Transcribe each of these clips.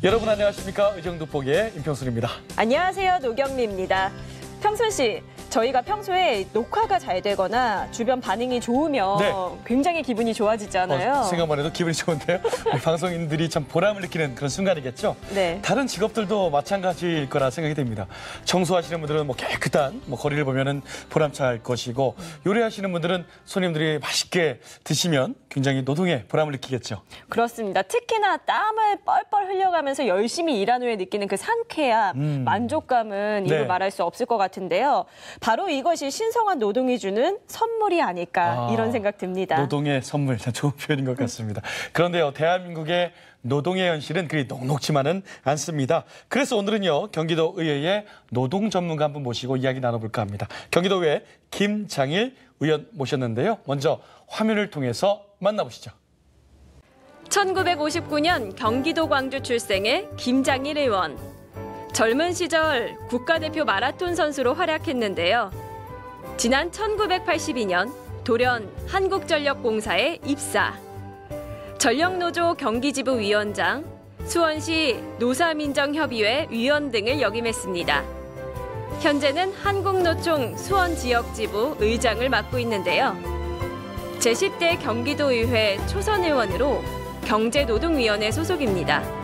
여러분 안녕하십니까? 의정도포기의 임평순입니다. 안녕하세요. 노경미입니다. 평순 씨, 저희가 평소에 녹화가 잘 되거나 주변 반응이 좋으면 네. 굉장히 기분이 좋아지잖아요. 생각만 해도 기분이 좋은데요. 우리 방송인들이 참 보람을 느끼는 그런 순간이겠죠. 네. 다른 직업들도 마찬가지일 거라 생각이 됩니다. 청소하시는 분들은 깨끗한 거리를 보면은 보람찰 것이고 요리하시는 분들은 손님들이 맛있게 드시면 굉장히 노동의 보람을 느끼겠죠. 그렇습니다. 특히나 땀을 뻘뻘 흘려가면서 열심히 일한 후에 느끼는 그 상쾌함, 만족감은 네. 이루 말할 수 없을 것 같은데요. 바로 이것이 신성한 노동이 주는 선물이 아닐까 이런 생각 듭니다. 노동의 선물, 참 좋은 표현인 것 같습니다. 그런데요, 대한민국의 노동의 현실은 그리 녹록지만은 않습니다. 그래서 오늘은요, 경기도 의회의 노동 전문가 한 분 모시고 이야기 나눠볼까 합니다. 경기도 의회 김장일 의원 모셨는데요. 먼저 화면을 통해서 만나보시죠. 1959년 경기도 광주 출생의 김장일 의원. 젊은 시절 국가대표 마라톤 선수로 활약했는데요. 지난 1982년 돌연 한국전력공사에 입사. 전력노조 경기지부 위원장, 수원시 노사민정협의회 위원 등을 역임했습니다. 현재는 한국노총 수원지역지부 의장을 맡고 있는데요. 제10대 경기도의회 초선의원으로 경제노동위원회 소속입니다.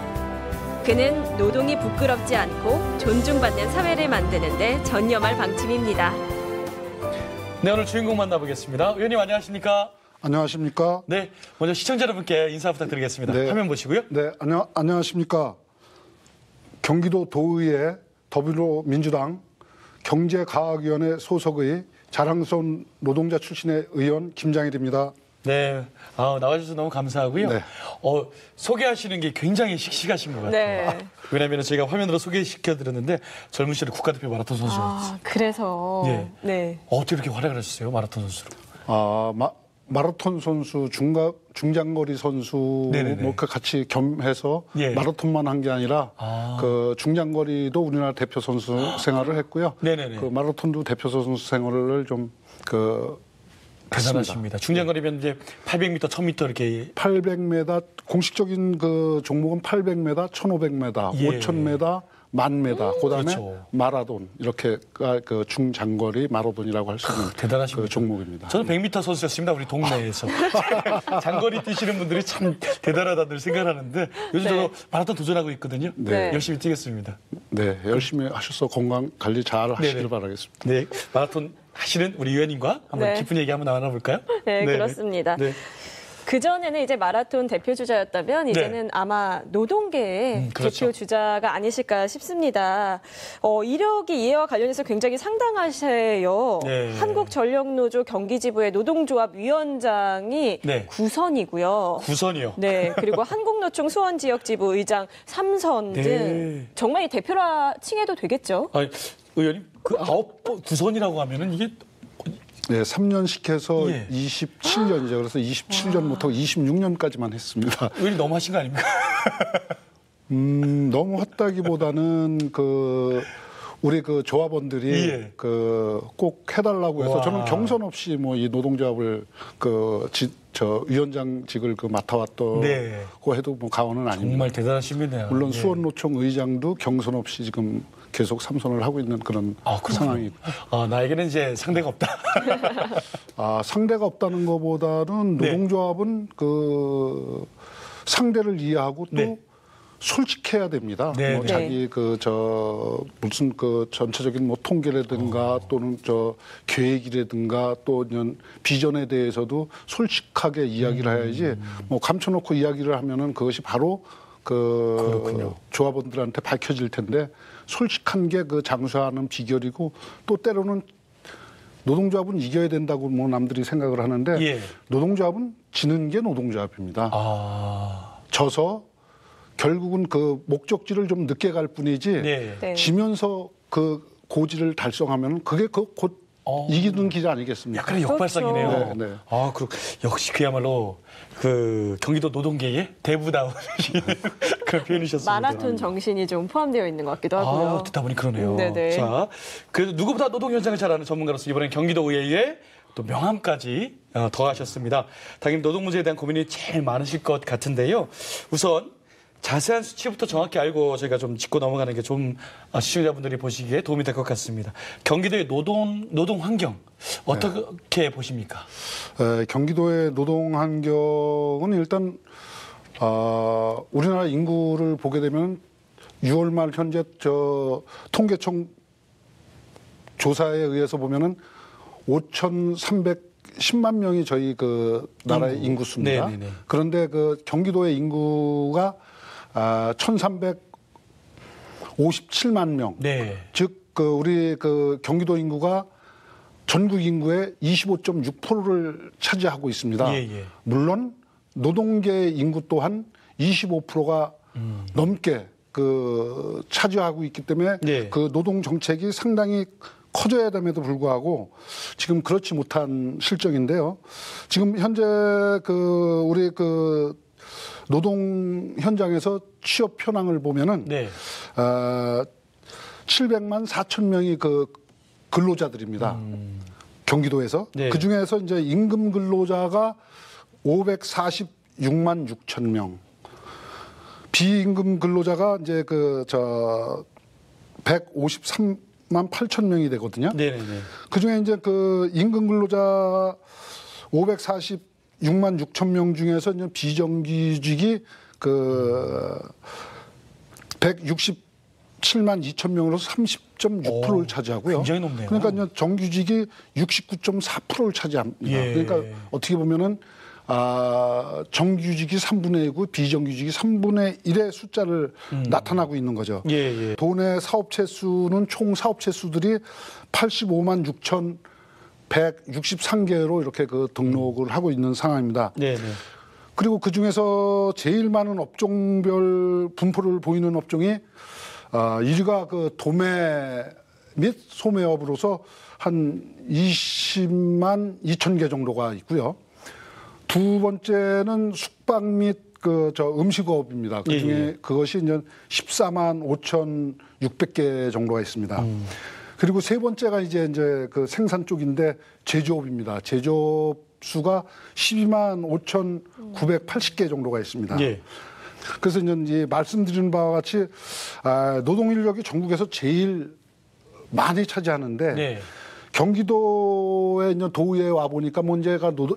그는 노동이 부끄럽지 않고 존중받는 사회를 만드는 데 전념할 방침입니다. 네, 오늘 주인공 만나보겠습니다. 의원님 안녕하십니까? 안녕하십니까? 네, 먼저 시청자 여러분께 인사 부탁드리겠습니다. 네. 화면 보시고요. 네, 안녕하십니까? 경기도 도의회 더불어민주당 경제과학위원회 소속의 자랑스러운 노동자 출신의 의원 김장일입니다. 네, 나와주셔서 너무 감사하고요. 네. 소개하시는 게 굉장히 씩씩하신 것 같아요. 네. 왜냐하면 저희가 화면으로 소개시켜드렸는데 젊은 시절에 국가대표 마라톤 선수였어요. 그래서. 예. 네. 어떻게 이렇게 활약을 하셨어요, 마라톤 선수로? 마라톤 선수, 중장거리 선수 네네네. 같이 겸해서 예. 마라톤만 한 게 아니라 그 중장거리도 우리나라 대표 선수 생활을 했고요. 네네네. 그 마라톤도 대표 선수 생활을 좀 대단하십니다. 중장거리면 이제 800m, 1000m 이렇게 800m 공식적인 그 종목은 800m, 1500m, 예. 5000m, 10,000m, 그다음에 그렇죠. 마라톤 이렇게가 그 중장거리 마라톤이라고 할 수 있는 대단하십니다. 그 종목입니다. 저는 100m 선수였습니다. 우리 동네에서. 장거리 뛰시는 분들이 참 대단하다들 생각하는데 요즘 저도 마라톤 도전하고 있거든요. 네. 열심히 뛰겠습니다. 네, 열심히 하셔서 건강 관리 잘 하시길 네네. 바라겠습니다. 네, 마라톤 하시는 우리 의원님과 한번 네. 깊은 얘기 한번 나눠볼까요? 네, 그렇습니다. 네. 그전에는 이제 마라톤 대표 주자였다면 이제는 아마 노동계의 그렇죠. 대표 주자가 아니실까 싶습니다. 이력이 이와 관련해서 굉장히 상당하세요. 네. 한국전력노조 경기지부의 노동조합 위원장이 네. 9선이고요. 9선이요. 네, 그리고 한국노총 수원지역지부 의장 3선 등 네. 정말 이 대표라 칭해도 되겠죠? 아니, 의원님 그 9선이라고 하면은 이게 네, 3년씩 해서 예. 27년이죠. 그래서 27년부터 26년까지만 했습니다. 의원님 너무 하신 거 아닙니까? 너무 했다기보다는 우리 그 조합원들이 예. 꼭 해달라고 해서 와. 저는 경선 없이 이 노동조합을 위원장직을 맡아왔다고 네. 해도 가언은 아닙니다. 정말 대단하십니다. 물론 예. 수원노총 의장도 경선 없이 지금 계속 삼선을 하고 있는 그런 상황이고. 나에게는 이제 상대가 없다. 상대가 없다는 것보다는 네. 노동조합은 상대를 이해하고 또 네. 솔직해야 됩니다. 네, 네. 자기 무슨 전체적인 통계라든가 또는 계획이라든가 또 비전에 대해서도 솔직하게 이야기를 해야지 감춰놓고 이야기를 하면은 그것이 바로 그렇군요. 조합원들한테 밝혀질 텐데 솔직한 게 장수하는 비결이고 또 때로는 노동조합은 이겨야 된다고 남들이 생각을 하는데 예. 노동조합은 지는 게 노동조합입니다. 져서 결국은 목적지를 좀 늦게 갈 뿐이지 네. 네. 지면서 고지를 달성하면 그게 곧 이기는 길 아니겠습니까? 약간의 역발상이네요. 그렇죠. 네, 네. 역시 그야말로 경기도 노동계의 대부다운 그런 표현이셨습니다. 마라톤 정신이 좀 포함되어 있는 것 같기도 하고요. 듣다 보니 그러네요. 네네. 자, 그래도 누구보다 노동 현장을 잘 아는 전문가로서 이번엔 경기도 의회에 또 명함까지 더하셨습니다. 당연히 노동 문제에 대한 고민이 제일 많으실 것 같은데요. 우선 자세한 수치부터 정확히 알고 저희가 좀 짚고 넘어가는 게 좀 시청자분들이 보시기에 도움이 될 것 같습니다. 경기도의 노동 환경 어떻게 보십니까? 경기도의 노동 환경은 일단 우리나라 인구를 보게 되면 6월 말 현재 통계청 조사에 의해서 보면은 5,310만 명이 저희 그 나라의 인구수입니다. 네네네. 그런데 그 경기도의 인구가 1,357만 명. 네. 즉 우리 그 경기도 인구가 전국 인구의 25.6%를 차지하고 있습니다. 예. 물론 노동계 인구 또한 25%가 넘게 그 차지하고 있기 때문에 네. 그 노동 정책이 상당히 커져야 됨에도 불구하고 지금 그렇지 못한 실정인데요. 지금 현재 그 우리 그 노동 현장에서 취업 현황을 보면은 네. 700만 4천 명이 그 근로자들입니다. 경기도에서. 네. 그 중에서 이제 임금 근로자가 546만 6천 명. 비임금 근로자가 이제 153만 8천 명이 되거든요. 네네네. 그 중에 이제 그 임금 근로자 546만 6천 명 중에서 이제 비정규직이 167만 2천 명으로서 30.6%를 차지하고요. 굉장히 높네요. 그러니까 이제 정규직이 69.4%를 차지합니다. 예. 그러니까 어떻게 보면은 정규직이 3분의 1이고 비정규직이 3분의 1의 숫자를 나타나고 있는 거죠. 예. 도내 사업체 수는 총 사업체 수들이 85만 6,163개로 이렇게 그 등록을 하고 있는 상황입니다. 네네. 그리고 그 중에서 제일 많은 업종별 분포를 보이는 업종이 1위가 그 도매 및 소매업으로서 한 20만 2천 개 정도가 있고요. 두 번째는 숙박 및 음식업입니다. 그 중에 그것이 이제 14만 5,600개 정도가 있습니다. 그리고 세 번째가 이제 그 생산 쪽인데 제조업입니다. 제조업 수가 12만 5,980개 정도가 있습니다. 예. 그래서 이제 말씀드린 바와 같이 노동 인력이 전국에서 제일 많이 차지하는데 네. 경기도에 이제 도의회에 와 보니까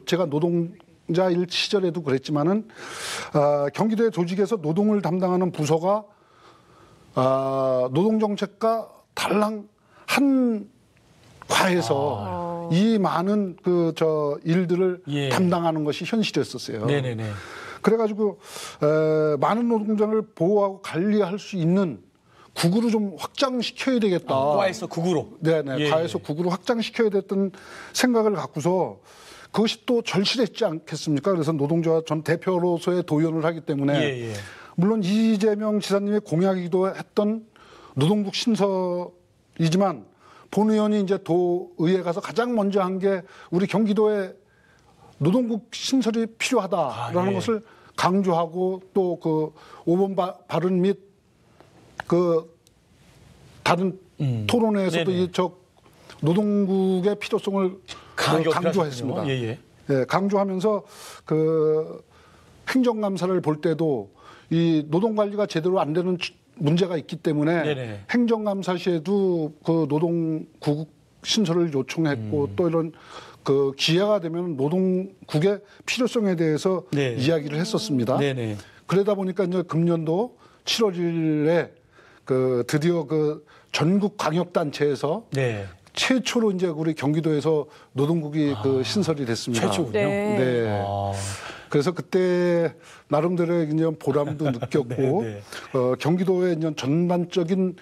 제가 노동자일 시절에도 그랬지만은 경기도의 조직에서 노동을 담당하는 부서가 노동정책과 달랑 한 과에서 이 많은 일들을 예. 담당하는 것이 현실이었었어요. 네네네. 그래가지고 많은 노동자를 보호하고 관리할 수 있는 국으로 좀 확장시켜야 되겠다. 과에서 국으로. 네네. 예. 과에서 국으로 확장시켜야 됐던 생각을 갖고서 그것이 또 절실했지 않겠습니까? 그래서 노동조합 전 대표로서의 도연을 하기 때문에 예. 물론 이재명 지사님의 공약이기도 했던 노동국 신설이지만 본 의원이 이제 도의회 가서 가장 먼저 한 게 우리 경기도에 노동국 신설이 필요하다라는 예. 것을 강조하고 또 그 5번 발언 및 다른 토론회에서도 네네. 노동국의 필요성을 강조했습니다. 필요하셨군요. 예. 예, 강조하면서 행정감사를 볼 때도 이 노동관리가 제대로 안 되는 문제가 있기 때문에 네네. 행정감사 시에도 그 노동국 신설을 요청했고 또 이런 기회가 되면 노동국의 필요성에 대해서 네. 이야기를 했었습니다. 네네. 그러다 보니까 이제 금년도 7월 1일에 드디어 전국 광역단체에서 네. 최초로 이제 우리 경기도에서 노동국이 신설이 됐습니다. 최초군요. 네. 네. 그래서 그때 나름대로 이제 보람도 느꼈고 네. 경기도의 이제 전반적인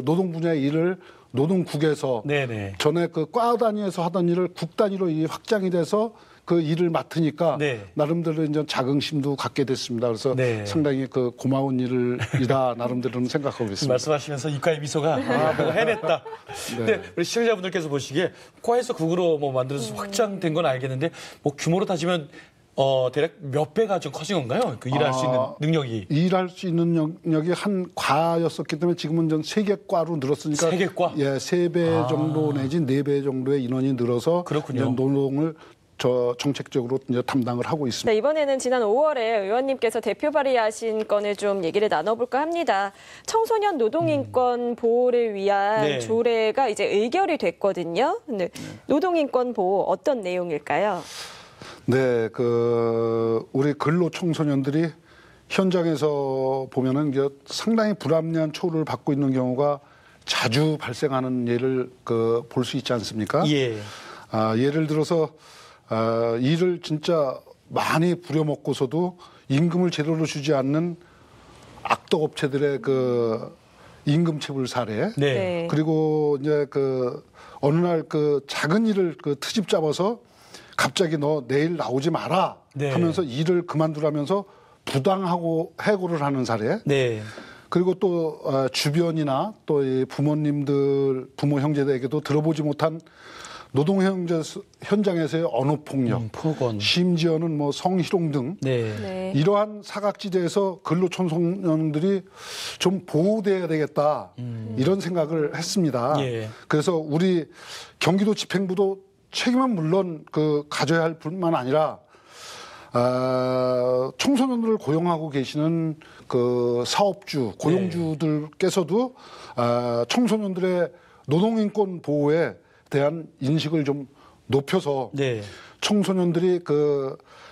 노동 분야의 일을 노동국에서 네네. 전에 과 단위에서 하던 일을 국 단위로 확장이 돼서 그 일을 맡으니까 네. 나름대로 이제 자긍심도 갖게 됐습니다. 그래서 네. 상당히 고마운 일이다 나름대로는 생각하고 있습니다. 말씀하시면서 입가에 미소가 뭔가 해냈다. 근데 우리 시청자분들께서 보시기에 과에서 국으로 만들어서 확장된 건 알겠는데 규모로 따지면 대략 몇 배가 좀 커진 건가요? 일할 수 있는 능력이. 일할 수 있는 영역이 한 과였었기 때문에 지금은 전 3개 과로 늘었으니까 3개 과? 예, 3배 정도 내지 4배 정도의 인원이 늘어서 그렇군요. 이제 노동을 저 정책적으로 이제 담당을 하고 있습니다. 네, 이번에는 지난 5월에 의원님께서 대표 발의하신 건을 좀 얘기를 나눠볼까 합니다. 청소년 노동인권 보호를 위한 네. 조례가 이제 의결이 됐거든요. 근데 노동인권 보호 어떤 내용일까요? 네, 우리 근로 청소년들이 현장에서 보면은 이게 상당히 불합리한 처우를 받고 있는 경우가 자주 발생하는 예를 볼 수 있지 않습니까? 예. 예를 들어서 일을 진짜 많이 부려먹고서도 임금을 제대로 주지 않는 악덕 업체들의 임금체불 사례. 네. 그리고 이제 어느 날 작은 일을 트집 잡아서 갑자기 너 내일 나오지 마라 네. 하면서 일을 그만두라면서 부당하고 해고를 하는 사례. 네. 그리고 또 주변이나 또 이 부모님들, 부모 형제들에게도 들어보지 못한 노동 현장에서의 언어 폭력, 폭언. 심지어는 뭐 성희롱 등 네. 네. 이러한 사각지대에서 근로 청소년들이 좀 보호돼야 되겠다 이런 생각을 했습니다. 예. 그래서 우리 경기도 집행부도 책임은 물론 가져야 할 뿐만 아니라 청소년들을 고용하고 계시는 사업주, 고용주들께서도 청소년들의 노동인권 보호에 대한 인식을 좀 높여서 네. 청소년들이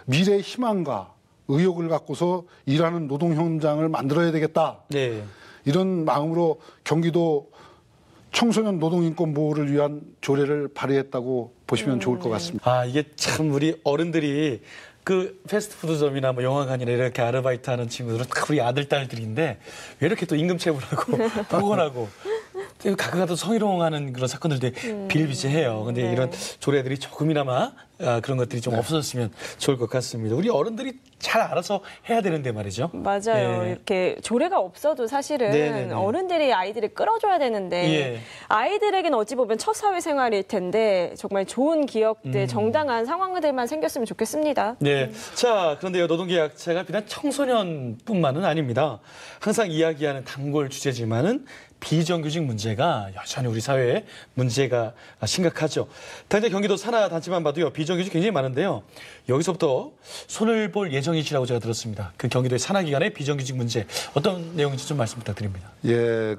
미래의 희망과 의욕을 갖고서 일하는 노동 현장을 만들어야 되겠다. 네. 이런 마음으로 경기도 청소년 노동인권 보호를 위한 조례를 발의했다고 보시면 좋을 것 같습니다. 이게 참 우리 어른들이 패스트푸드점이나 뭐 영화관이나 이렇게 아르바이트 하는 친구들은 다 우리 아들, 딸들인데 왜 이렇게 또 임금체불하고 폭언하고 가끔가다 성희롱하는 그런 사건들도 비일비재해요. 근데 이런 조례들이 조금이나마 그런 것들이 좀 없어졌으면 좋을 것 같습니다. 우리 어른들이 잘 알아서 해야 되는데 말이죠. 맞아요. 네. 이렇게 조례가 없어도 사실은 네네네. 어른들이 아이들을 끌어줘야 되는데 예. 아이들에게는 어찌 보면 첫 사회생활일 텐데 정말 좋은 기억들, 정당한 상황들만 생겼으면 좋겠습니다. 네. 자, 그런데요, 노동계약체가 비단 청소년뿐만은 아닙니다. 항상 이야기하는 단골 주제지만은 비정규직 문제가 여전히 우리 사회에 문제가 심각하죠. 당장 경기도 산하 단체만 봐도요, 비정규직 굉장히 많은데요. 여기서부터 손을 볼 예정이시라고 제가 들었습니다. 경기도의 산하 기관의 비정규직 문제 어떤 내용인지 좀 말씀 부탁드립니다. 예,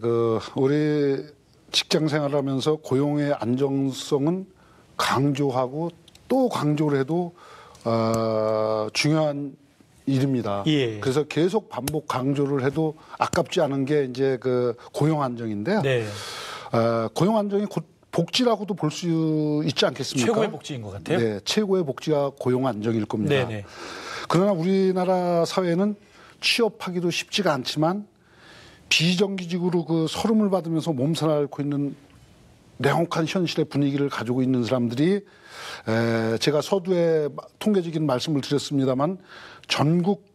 우리 직장 생활하면서 고용의 안정성은 강조하고 또 강조를 해도 중요한 일입니다. 예. 그래서 계속 반복 강조를 해도 아깝지 않은 게 이제 고용 안정인데요. 네. 고용 안정이 곧 복지라고도 볼 수 있지 않겠습니까? 최고의 복지인 것 같아요. 네, 최고의 복지가 고용 안정일 겁니다. 네네. 그러나 우리나라 사회는 취업하기도 쉽지가 않지만 비정규직으로 서름을 받으면서 몸살 앓고 있는 냉혹한 현실의 분위기를 가지고 있는 사람들이 제가 서두에 통계적인 말씀을 드렸습니다만 전국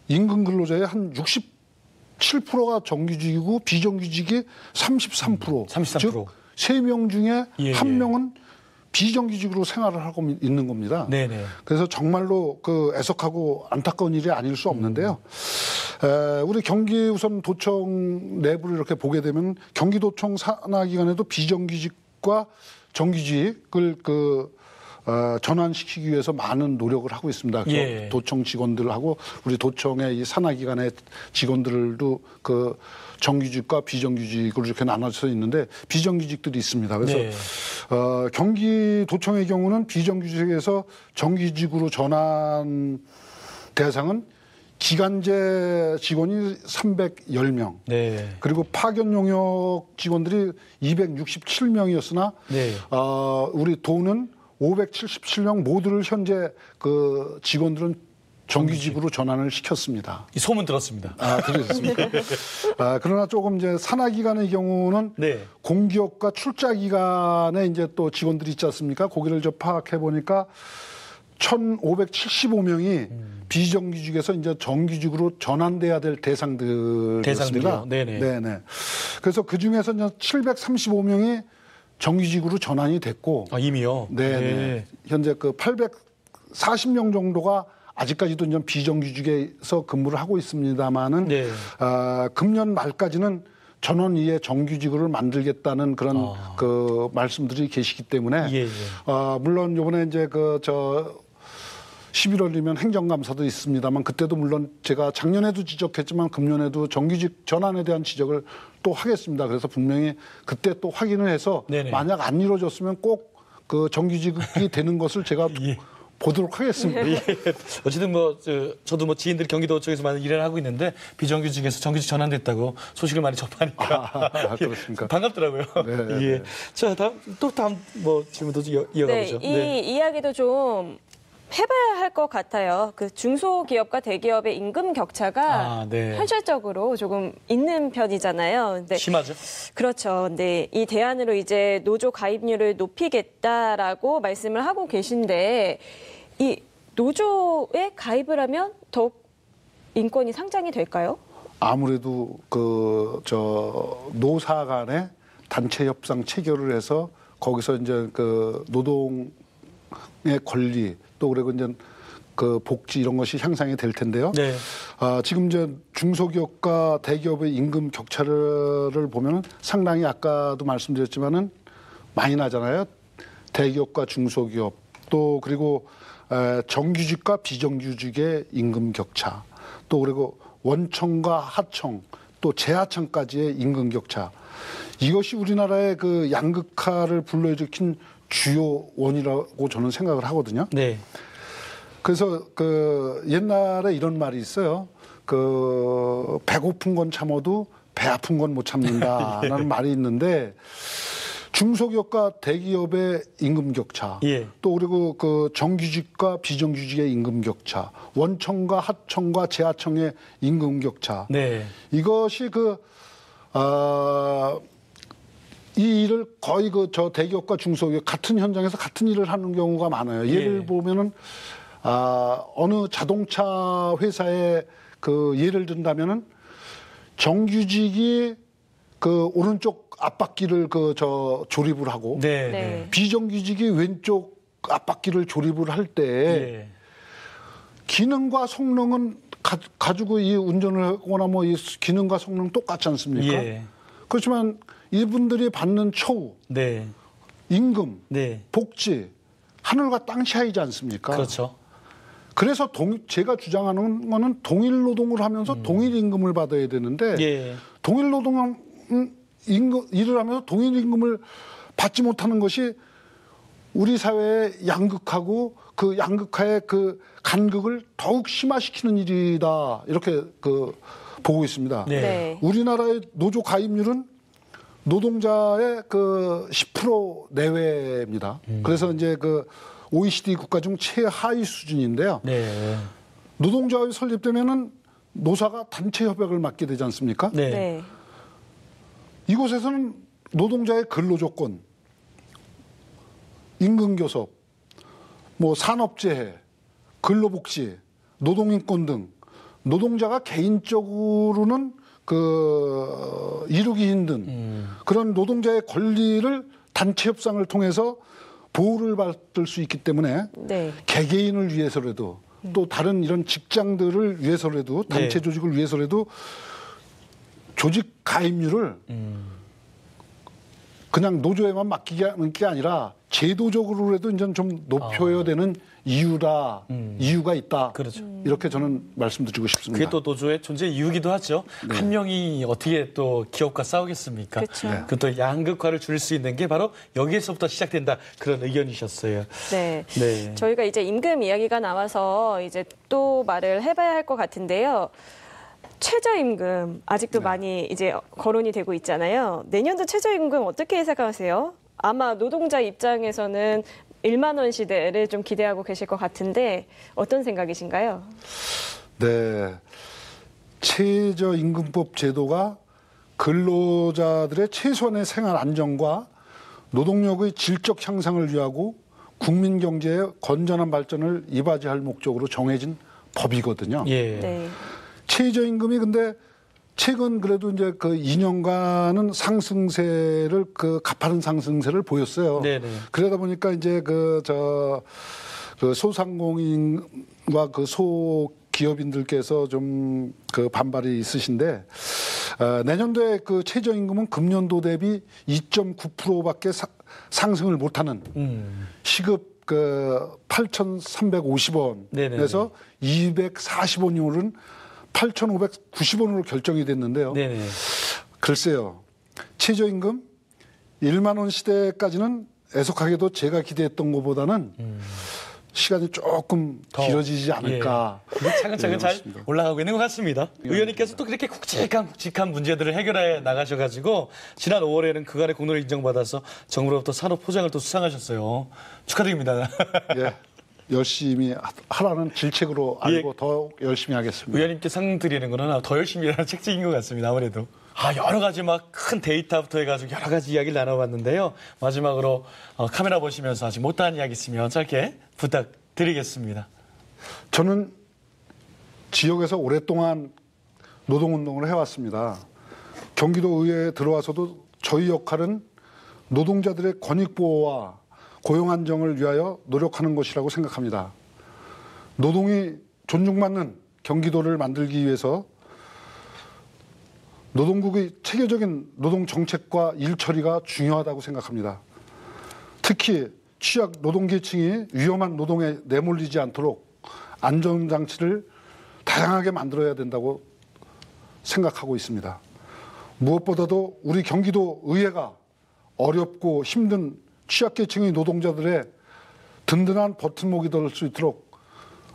임금 근로자의 한 67%가 정규직이고 비정규직이 33%. 33%. 즉 3명 중에 예, 1명은 비정규직으로 생활을 하고 있는 겁니다. 네네. 그래서 정말로 애석하고 안타까운 일이 아닐 수 없는데요. 우리 경기 우선 도청 내부를 이렇게 보게 되면 경기도청 산하기관에도 비정규직과 정규직을 전환시키기 위해서 많은 노력을 하고 있습니다. 예. 도청 직원들하고 우리 도청의 이 산하기관의 직원들도 정규직과 비정규직으로 이렇게 나눠져 있는데 비정규직들이 있습니다. 그래서 네. 경기도청의 경우는 비정규직에서 정규직으로 전환 대상은 기간제 직원이 310명. 네. 그리고 파견 용역 직원들이 267명이었으나 네. 우리 도는 577명 모두를 현재 직원들은 정규직으로 전환을 시켰습니다. 이 소문 들었습니다. 그렇습니까? 그러나 조금 이제 산하기관의 경우는 네. 공기업과 출자기관에 이제 또 직원들이 있지 않습니까? 거기를 파악해 보니까 1,575명이 비정규직에서 이제 정규직으로 전환돼야 될 대상들이었습니다. 대상들이요? 네네. 네네. 그래서 그 중에서 이제 735명이 정규직으로 전환이 됐고, 이미요? 네네. 네. 현재 840명 정도가 아직까지도 이제 비정규직에서 근무를 하고 있습니다만은 네. 금년 말까지는 전원 이해 정규직을 만들겠다는 그런 그 말씀들이 계시기 때문에 예, 예. 물론 이번에 이제 11월이면 행정감사도 있습니다만 그때도 물론 제가 작년에도 지적했지만 금년에도 정규직 전환에 대한 지적을 또 하겠습니다. 그래서 분명히 그때 또 확인을 해서 네네. 만약 안 이루어졌으면 꼭 그 정규직이 되는 것을 제가 예. 보도록 하겠습니다. 예. 어쨌든 저도 뭐 지인들이 경기도 쪽에서 많은 일을 하고 있는데 비정규직에서 정규직 전환됐다고 소식을 많이 접하니까 그렇습니까? 반갑더라고요. 네, 예. 네. 자, 다음 뭐 질문도 이어가보죠. 네, 이 이야기도 좀 해봐야 할 것 같아요. 그 중소기업과 대기업의 임금 격차가 네. 현실적으로 조금 있는 편이잖아요. 근데 심하죠? 그렇죠. 근데 이 대안으로 이제 노조 가입률을 높이겠다라고 말씀을 하고 계신데 이 노조에 가입을 하면 더욱 인권이 상장이 될까요? 아무래도 노사 간의 단체 협상 체결을 해서 거기서 이제 그 노동의 권리 또 그리고 이제 그 복지 이런 것이 향상이 될 텐데요. 네. 지금 이제 중소기업과 대기업의 임금 격차를 보면은 상당히 아까도 말씀드렸지만은 많이 나잖아요. 대기업과 중소기업 또 그리고 정규직과 비정규직의 임금 격차 또 그리고 원청과 하청 또 재하청까지의 임금 격차 이것이 우리나라의 그 양극화를 불러일으킨 주요 원이라고 저는 생각을 하거든요. 네. 그래서 그 옛날에 이런 말이 있어요. 그 배고픈 건 참아도 배 아픈 건 못 참는다라는 말이 있는데 중소기업과 대기업의 임금 격차, 예. 또 그리고 그 정규직과 비정규직의 임금 격차, 원청과 하청과 재하청의 임금 격차. 네. 이것이 이 일을 거의 대기업과 중소기업 같은 현장에서 같은 일을 하는 경우가 많아요. 예를 예. 보면은 어느 자동차 회사의 그 예를 든다면은 정규직이 그 오른쪽 앞바퀴를 조립을 하고 네. 네. 비정규직이 왼쪽 앞바퀴를 조립을 할 때 예. 기능과 성능은 가지고 이 운전을 하거나 뭐 이 기능과 성능 똑같지 않습니까? 예. 그렇지만 이분들이 받는 처우, 네. 임금, 네. 복지 하늘과 땅 차이지 않습니까? 그렇죠. 그래서 제가 주장하는 거는 동일 노동을 하면서 동일 임금을 받아야 되는데 예. 동일 노동 일을 하면서 동일 임금을 받지 못하는 것이 우리 사회의 양극하고 그 양극화의 그 간극을 더욱 심화시키는 일이다 이렇게 보고 있습니다. 네. 네. 우리나라의 노조 가입률은 노동자의 10% 내외입니다. 그래서 이제 OECD 국가 중 최하위 수준인데요. 네. 노동조합이 설립되면은 노사가 단체 협약을 맡게 되지 않습니까? 네. 네. 이곳에서는 노동자의 근로조건, 임금교섭, 뭐 산업재해, 근로복지, 노동인권 등 노동자가 개인적으로는 이루기 힘든 그런 노동자의 권리를 단체 협상을 통해서 보호를 받을 수 있기 때문에 네. 개개인을 위해서라도 또 다른 이런 직장들을 위해서라도 단체 네. 조직을 위해서라도 조직 가입률을 그냥 노조에만 맡기게 하는 게 아니라 제도적으로라도 이제 좀 높여야 되는 이유가 있다. 그렇죠. 이렇게 저는 말씀드리고 싶습니다. 그게 또 노조의 존재 이유기도 하죠. 한 명이 어떻게 또 기업과 싸우겠습니까? 그렇죠. 네. 또 양극화를 줄일 수 있는 게 바로 여기에서부터 시작된다 그런 의견이셨어요. 네. 네. 저희가 이제 임금 이야기가 나와서 이제 또 말을 해봐야 할 것 같은데요. 최저임금 아직도 많이 이제 거론이 되고 있잖아요. 내년도 최저임금 어떻게 예상하세요? 아마 노동자 입장에서는 1만 원 시대를 좀 기대하고 계실 것 같은데 어떤 생각이신가요? 네. 최저임금법 제도가 근로자들의 최소한의 생활 안정과 노동력의 질적 향상을 위하고 국민 경제의 건전한 발전을 이바지할 목적으로 정해진 법이거든요. 예. 네. 최저임금이 근데 최근 그래도 이제 2년간은 상승세를 가파른 상승세를 보였어요. 네네. 그러다 보니까 이제 소상공인과 기업인들께서 좀 그 반발이 있으신데 내년도에 그 최저임금은 금년도 대비 2.9%밖에 상승을 못하는 시급 그 8,350원에서 240원이 오른 8,590원으로 결정이 됐는데요. 네네. 글쎄요. 최저임금 1만 원 시대까지는 애석하게도 제가 기대했던 것보다는 시간이 조금 길어지지 않을까. 예. 차근차근 잘 그렇습니다. 올라가고 있는 것 같습니다. 의원님께서 또 그렇게 굵직한 문제들을 해결해 나가셔가지고 지난 5월에는 그간의 공로를 인정받아서 정부로부터 산업 포장을 또 수상하셨어요. 축하드립니다. 예. 열심히 하라는 질책으로 알고 예. 더 열심히 하겠습니다. 의원님께 상 드리는 거는 더 열심히 일하는 책임인 것 같습니다. 아무래도. 여러 가지 막 큰 데이터부터 해가지고 여러 가지 이야기를 나눠봤는데요. 마지막으로 카메라 보시면서 아직 못다한 이야기 있으면 짧게 부탁드리겠습니다. 저는 지역에서 오랫동안 노동운동을 해왔습니다. 경기도 의회에 들어와서도 저희 역할은 노동자들의 권익보호와 고용 안정을 위하여 노력하는 것이라고 생각합니다. 노동이 존중받는 경기도를 만들기 위해서 노동국의 체계적인 노동 정책과 일 처리가 중요하다고 생각합니다. 특히 취약 노동계층이 위험한 노동에 내몰리지 않도록 안전장치를 다양하게 만들어야 된다고 생각하고 있습니다. 무엇보다도 우리 경기도 의회가 어렵고 힘든 취약계층의 노동자들의 든든한 버팀목이 될 수 있도록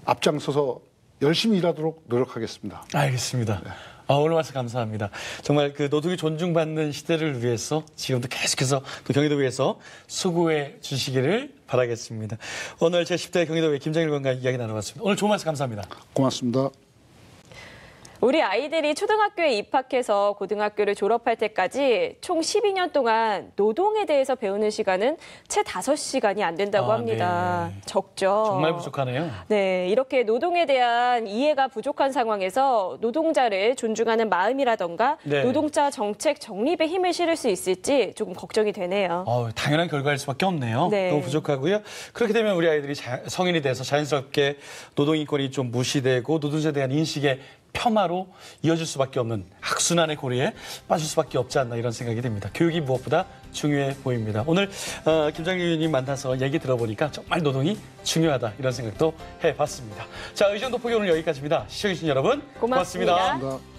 앞장서서 열심히 일하도록 노력하겠습니다. 알겠습니다. 오늘 말씀 감사합니다. 정말 그 노동이 존중받는 시대를 위해서 지금도 계속해서 또 경기도의회에서 수고해 주시기를 바라겠습니다. 오늘 제10대 경기도의회 김정일 의원과 이야기 나눠봤습니다. 오늘 좋은 말씀 감사합니다. 고맙습니다. 우리 아이들이 초등학교에 입학해서 고등학교를 졸업할 때까지 총 12년 동안 노동에 대해서 배우는 시간은 채 5시간이 안 된다고 합니다. 네. 적죠. 정말 부족하네요. 네, 이렇게 노동에 대한 이해가 부족한 상황에서 노동자를 존중하는 마음이라던가 네. 노동자 정책 정립에 힘을 실을 수 있을지 조금 걱정이 되네요. 당연한 결과일 수밖에 없네요. 네. 너무 부족하고요. 그렇게 되면 우리 아이들이 성인이 돼서 자연스럽게 노동인권이 좀 무시되고 노동자에 대한 인식의 폄하로 이어질 수밖에 없는 악순환의 고리에 빠질 수밖에 없지 않나 이런 생각이 듭니다. 교육이 무엇보다 중요해 보입니다. 오늘 김정일 의원님 만나서 얘기 들어보니까 정말 노동이 중요하다 이런 생각도 해봤습니다. 자, 의정도 포기 오늘 여기까지입니다. 시청해주신 여러분 고맙습니다. 고맙습니다. 고맙습니다.